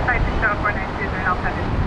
outside to show for next user and I'll cut it.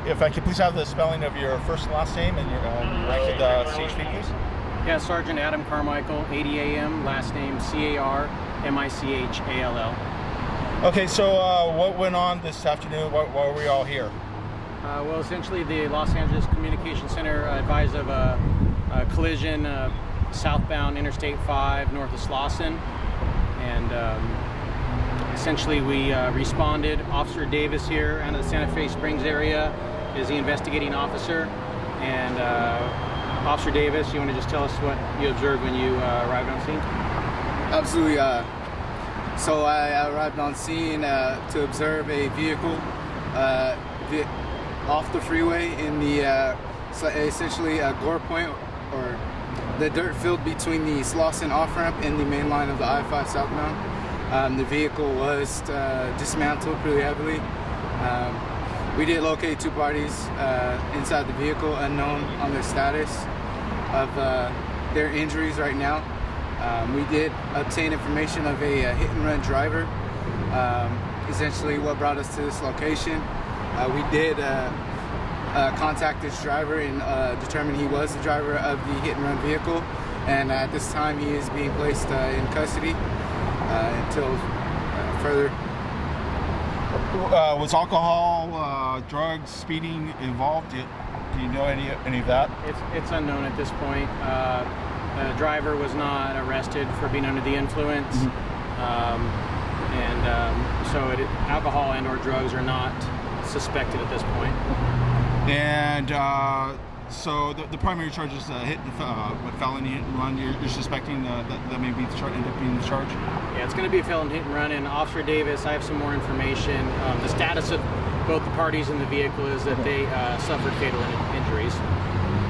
if I could please have the spelling of your first and last name and your rank with the CHP, please. Yeah, Sergeant Adam Carmichael, 80 AM, last name CARMICHALL. Okay, so what went on this afternoon? Why were we all here? Well, essentially the Los Angeles Communication Center advised of a collision southbound Interstate 5 north of Slauson, and essentially we responded. Officer Davis here out of the Santa Fe Springs area is the investigating officer, and Officer Davis, you want to just tell us what you observed when you arrived on scene? Absolutely. So I arrived on scene to observe a vehicle off the freeway in the essentially gore point, or the dirt field between the Slauson off-ramp and the main line of the I-5 southbound. The vehicle was dismantled pretty heavily. We did locate two parties inside the vehicle, unknown on their status of their injuries right now. We did obtain information of a hit-and-run driver, essentially what brought us to this location. We did contact this driver and determine he was the driver of the hit-and-run vehicle, and at this time he is being placed in custody until further. Was alcohol, drugs, speeding involved? Do you know any of that? It's unknown at this point. The driver was not arrested for being under the influence, so alcohol and or drugs are not suspected at this point. And so the primary charge is felony hit and run. You're suspecting that may be end up being the charge? Yeah, it's going to be a felony hit and run. And Officer Davis, I have some more information. The status of both the parties in the vehicle is that they suffered fatal injuries.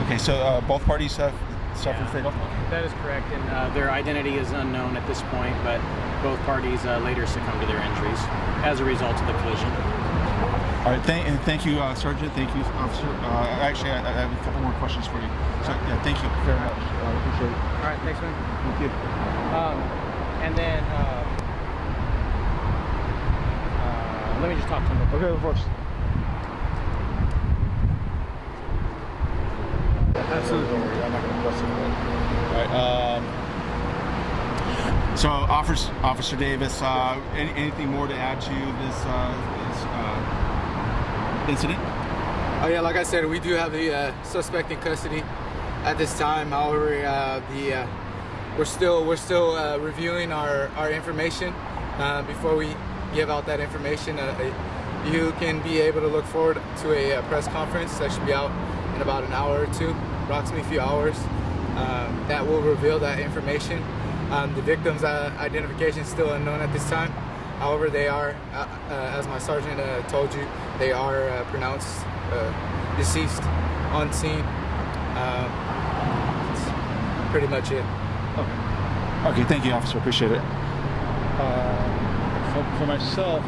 Okay, so both parties have suffered fatal? That is correct, and their identity is unknown at this point, but both parties later succumbed to their injuries as a result of the collision. All right, thank you, Sergeant. Thank you, Officer. Actually, I have a couple more questions for you. So, yeah, thank you very much. I appreciate it. All right, thanks, man. Thank you. And then, let me just talk to him. Okay, of course. Absolutely. Don't worry, I'm not going to bust it. All right. So, Officer Davis, anything more to add to this incident? Oh yeah, like I said, we do have the suspect in custody at this time. However, we're still reviewing our information before we give out that information. You can be able to look forward to a press conference that should be out in about an hour or two, approximately a few hours. That will reveal that information. The victim's identification is still unknown at this time. However, they are, as my sergeant told you, they are pronounced deceased on scene. That's pretty much it. Okay, thank you, officer. Appreciate it. For myself,